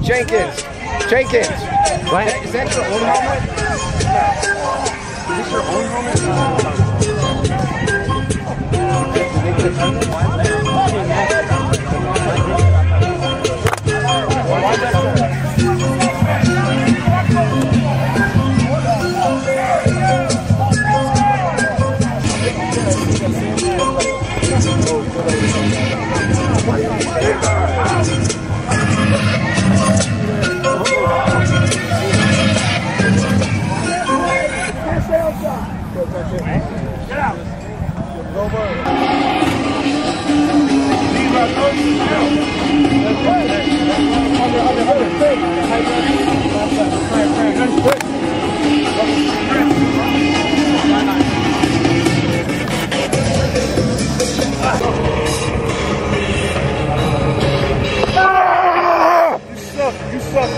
Jenkins. What? Is that your own helmet? Is this your own Get out! Go over. You suck.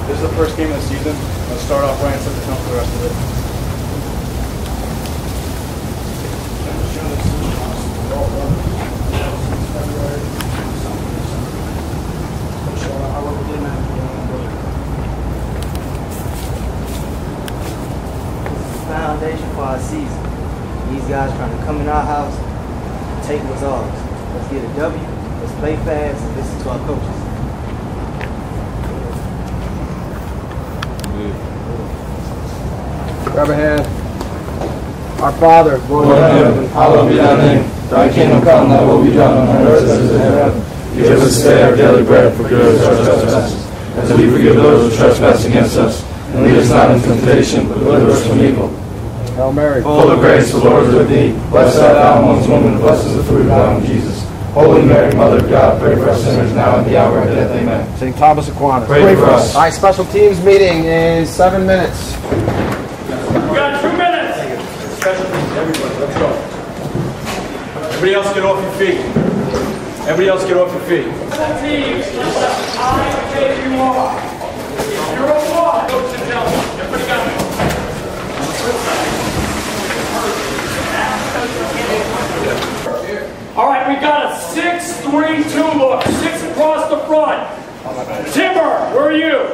This is the first game of the season. Let's start off right and set the tone for the rest of it. Foundation for our season. These guys trying to come in our house and take what's ours. Let's get a W, let's play fast, and listen to our coaches. Grab a hand. Our Father, Lord in heaven, hallowed be thy name. Thy kingdom come, thy will be done on earth as it is in heaven. Give us this day our daily bread, forgive us our trespasses, as we forgive those who trespass against us. And lead us not into temptation, but deliver us from evil. Hail Mary, full of grace, the Lord is with thee. Blessed art thou amongst women, and blessed is the fruit of thy womb, Jesus. Holy Mary, Mother of God, pray for us sinners now and at the hour of death. Amen. St. Thomas Aquinas, pray for us. All right, special teams meeting is 7 minutes. We got 2 minutes. Special teams, everybody, let's go. Everybody else get off your feet. Everybody else get off your feet. Teams, I take you off. You're a one. Go sit down. Everybody got it. All right, we got a 6-3-2 look. 6 across the front. Timber, where are you?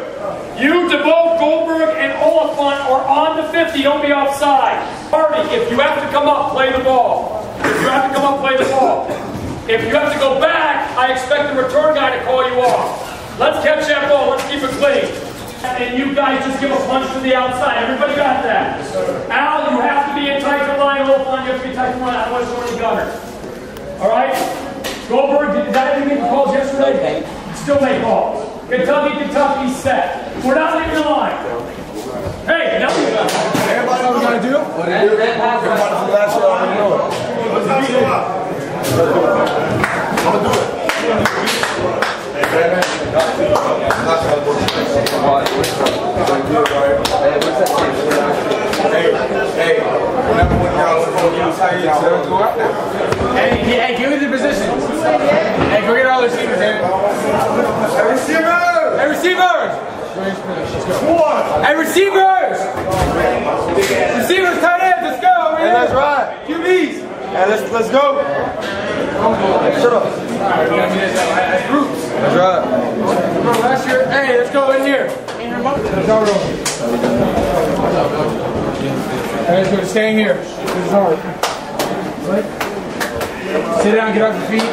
You, DeVoe, Goldberg, and Oliphant are on the 50. Don't be offside. Party, if you have to come up, play the ball. If you have to come up, play the ball. If you have to go back, I expect the return guy to call you off. Let's catch that ball. Let's keep it clean. And you guys just give a punch to the outside. Everybody got that? Al, you have to be in tight to line. Oliphant, you have to be tight to line. Otherwise, you're already gunner. All right? Goldberg, did that anything calls yesterday? Still make calls. Kentucky, set. We're not leaving the line. Hey, now everybody know what we gotta do? What do you do? Everybody from last year already know it. Let's not show up. I'm gonna do it. Hey, remember when y'all was going to use how you go out now? Hey, give me the positions. Hey, go get all the receivers, David. Hey, receivers! Hey, receivers! Receivers, tight ends, let's go! Hey, that's right. QBs. Hey, let's go. Shut up. That's right. Last year, hey, let's go in here. Let's go. Let's go. Staying here. This is hard. Sit down, get off your feet.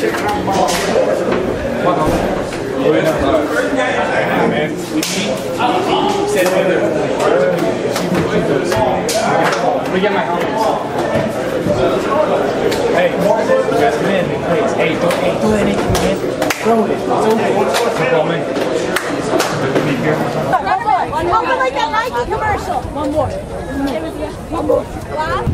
We get my helmet. Hey, you guys come in, please. Hey, don't do anything, man. Throw it. It's okay. I'll go like that Nike commercial. One more. One more. Last.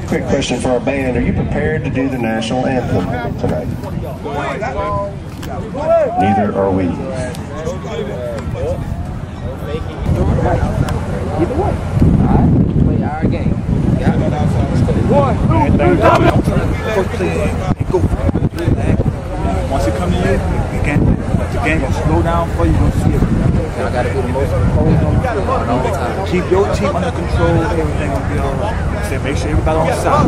Quick question for our band. Are you prepared to do the national anthem tonight? Neither are we. Either way. Alright, play our game. Got it. Once it comes to you, the game gonna slow down for you. You're gonna see it. I gotta do the most composed on the time. Keep your team under control. Everything gonna be alright. Make sure everybody on side.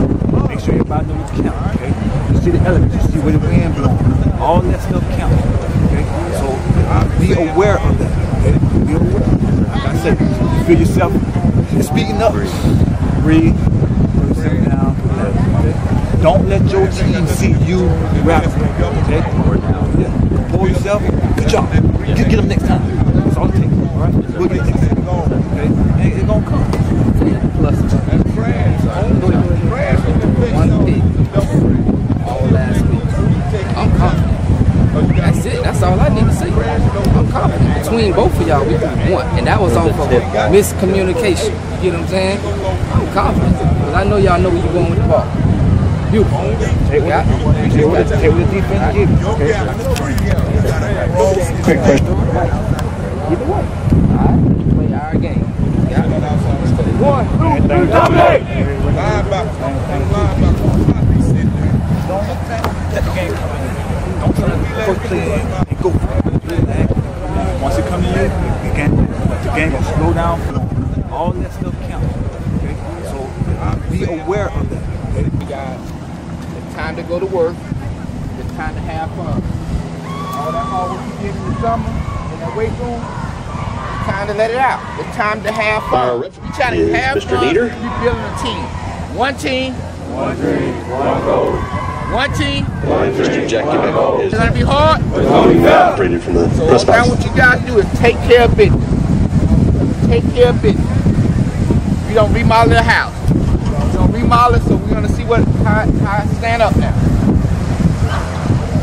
Make sure everybody knows the count. Okay. You see the elements. You see where the wind blowing. All that stuff counts. Okay. So be aware of that. Okay. Be aware. Like I said, you feel yourself speaking up. Breathe. Put yourself down. Okay. Don't let your team see you rapping. Okay. Pull yourself. Good job. Get them next time. That's all it takes. All right. We'll get next time. Okay. It's gonna come. Plus, one pick all last week. I'm confident. That's it. That's all I need to say. I'm confident. Between both of y'all, we won. And that was off of miscommunication. You know what I'm saying? I'm confident. Because I know y'all know where you're going with the ball. Beautiful. Take what the defense gives you. Quick question. Either way. Alright, play our game. Got it. One, two, three, dominate! Don't let the game come in. Don't try to play and go. Once it comes to you, the game gonna slow down. All that stuff counts. Okay? So be aware of that. Okay? It's time to go to work. It's time to have fun. All that hard work you did in the summer, in that weight room, it's time to let it out. It's time to have fun. You trying to have Mr. fun, Leader. you're building a team. One team. One dream, one goal. One team. Mr. Jack Quebec is It's going to be hard. operated from the press Now box. what you got to do is take care of business. Take care of business. We don't remodel the house. We don't remodel it, so we're going to see how I stand up now.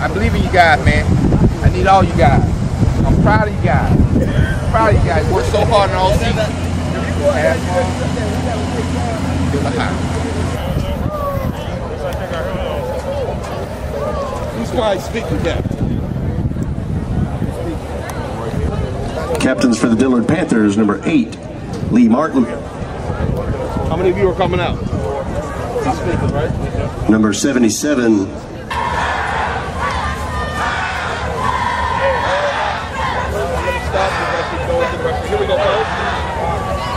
I believe in you guys, man. I need all you guys. I'm proud of you guys. Proud of you guys. Worked so hard in all season. Have fun. Build a house. Who's quiet speaking, Captain? Captains for the Dillard Panthers, number 8, Lee Martin. How many of you are coming out? Number 77, Here we go, folks.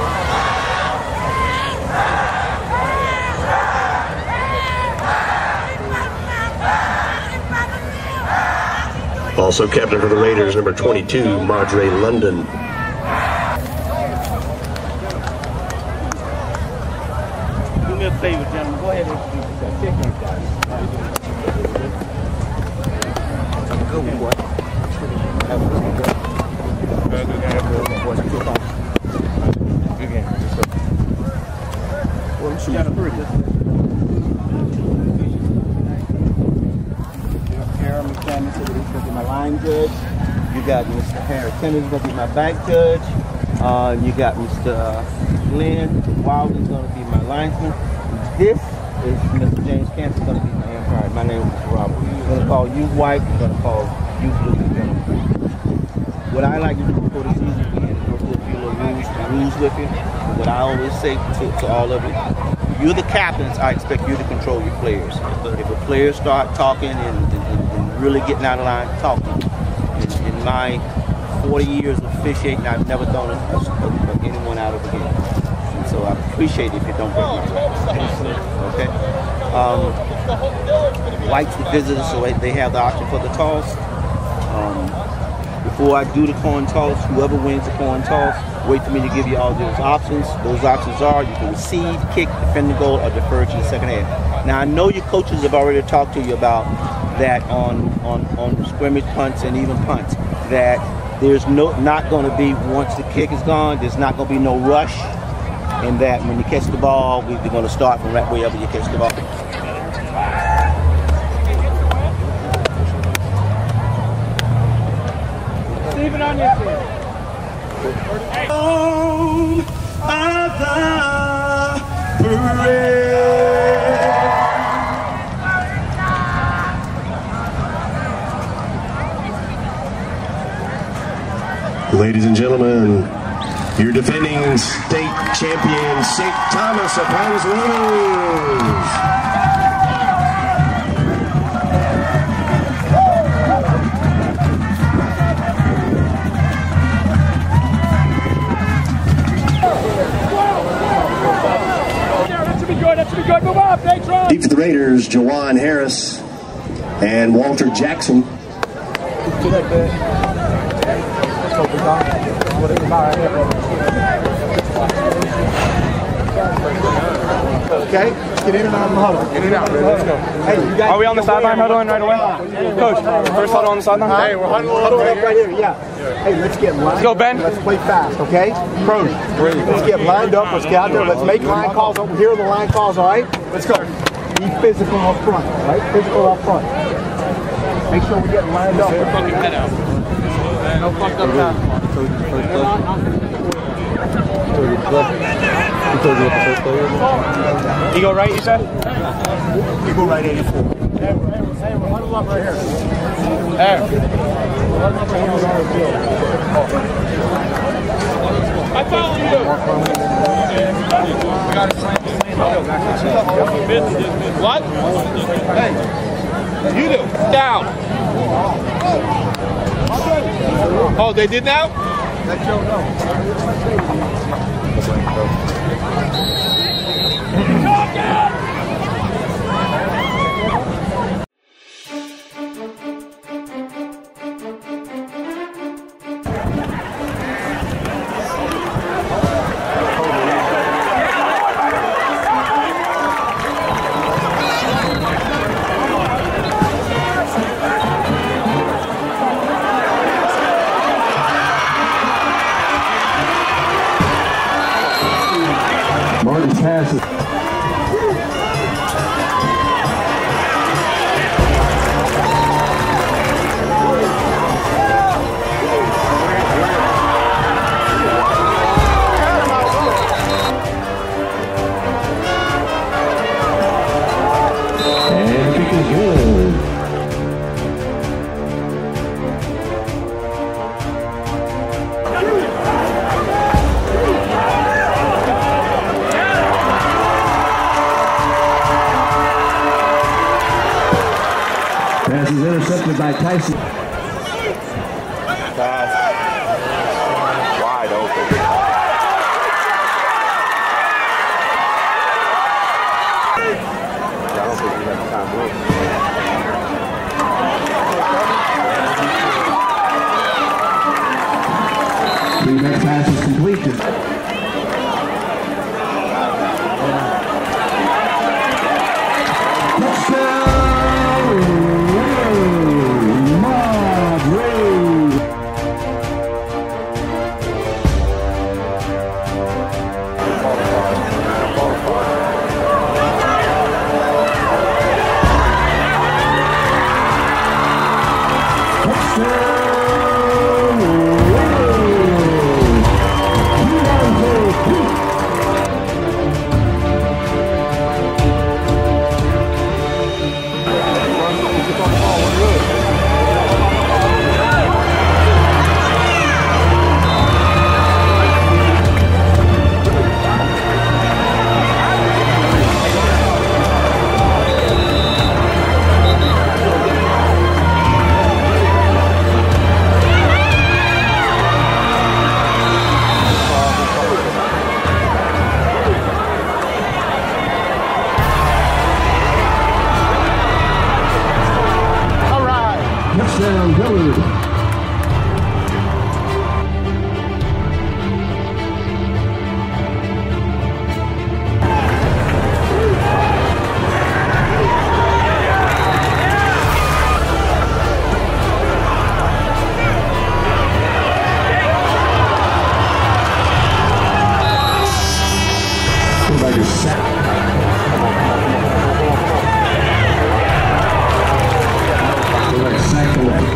also captain for the Raiders, number 22, Madre London. Do me a favor, gentlemen. Go ahead and introduce yourself. Take care, guys. Good boy. Good game. Well, you got a bird. Karen McCammon said that he's going to be my line judge. You got Mr. Harry Kennedy going to be my back judge. You got Mr. Glenn Wilder's going to be my linesman. This is Mr. James Cantor going to be my umpire. My name is Mr. Robert. I'm going to call you White. I'm going to call you Blue. What I like to do before the season begins is go through a few little rules with you. What I always say to all of you, you're the captains. I expect you to control your players. If a player start talking and really getting out of line, talk to them. In my 40 years of officiating, I've never thrown anyone out of a game. And so I appreciate it if you don't break my legs. Okay? Whites the visitors, so they have the option for the toss. Before I do the coin toss, whoever wins the coin toss, wait for me to give you all those options. Those options are you can receive, kick, defend the goal, or defer to the second half. Now I know your coaches have already talked to you about that on scrimmage punts and even punts, that there's not going to be, once the kick is gone, there's not going to be no rush, and that when you catch the ball, we're going to start from right wherever you catch the ball. Even on your team. Ladies and gentlemen, your defending state champion, St. Thomas Aquinas winners. Move up, Deep for the Raiders, Jawan Harris and Walter Jackson. Okay, let's get in and out of the huddle. In and out, let's go. Hey, you guys, are we on the sideline huddling right away? Coach, first huddle on the sideline? Hey, we're huddling up right here, yeah. Hey, let's get lined up. Let's go, Ben. Let's play fast, okay? Pros, let's get lined up. Let's get out there. Let's make line calls over here. The line calls, all right? Let's go. Be physical up front, all right? Physical up front. Make sure we get lined up. Fucking head out. No fucked up time. You go right, you said? You go right 84. Hey, we're huddled up right here. There. I follow you. What? Hey, you do. Down. Oh, they did now? Let Joe know. Martin's pass is pass is intercepted by Tyson. Pass. Wide open. I don't think we have time to move. The next pass is completed.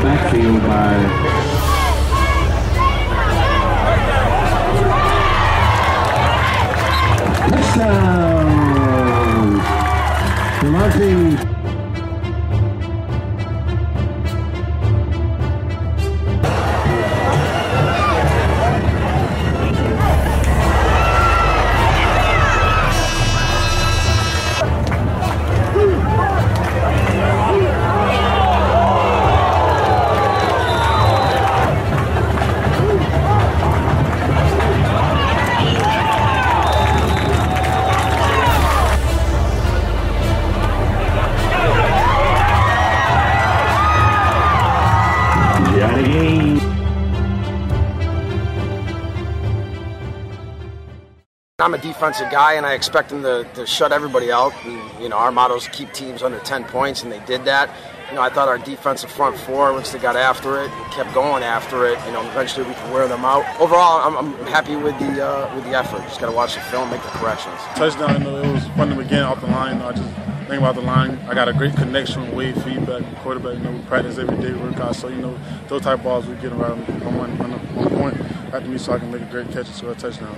Backfield by touchdown, Dillard. I'm a defensive guy, and I expect them to shut everybody out. And, you know, our motto is keep teams under 10 points, and they did that. You know, I thought our defensive front four, once they got after it, kept going after it. You know, eventually we could wear them out. Overall, I'm happy with the effort. Just got to watch the film, make the corrections. Touchdown. You know, it was fun to begin off the line. I just think about the line. I got a great connection, wave feedback, quarterback. You know, we practice every day, work out. So you know, those type of balls we get around on one point after me, so I can make a great catch and score a touchdown.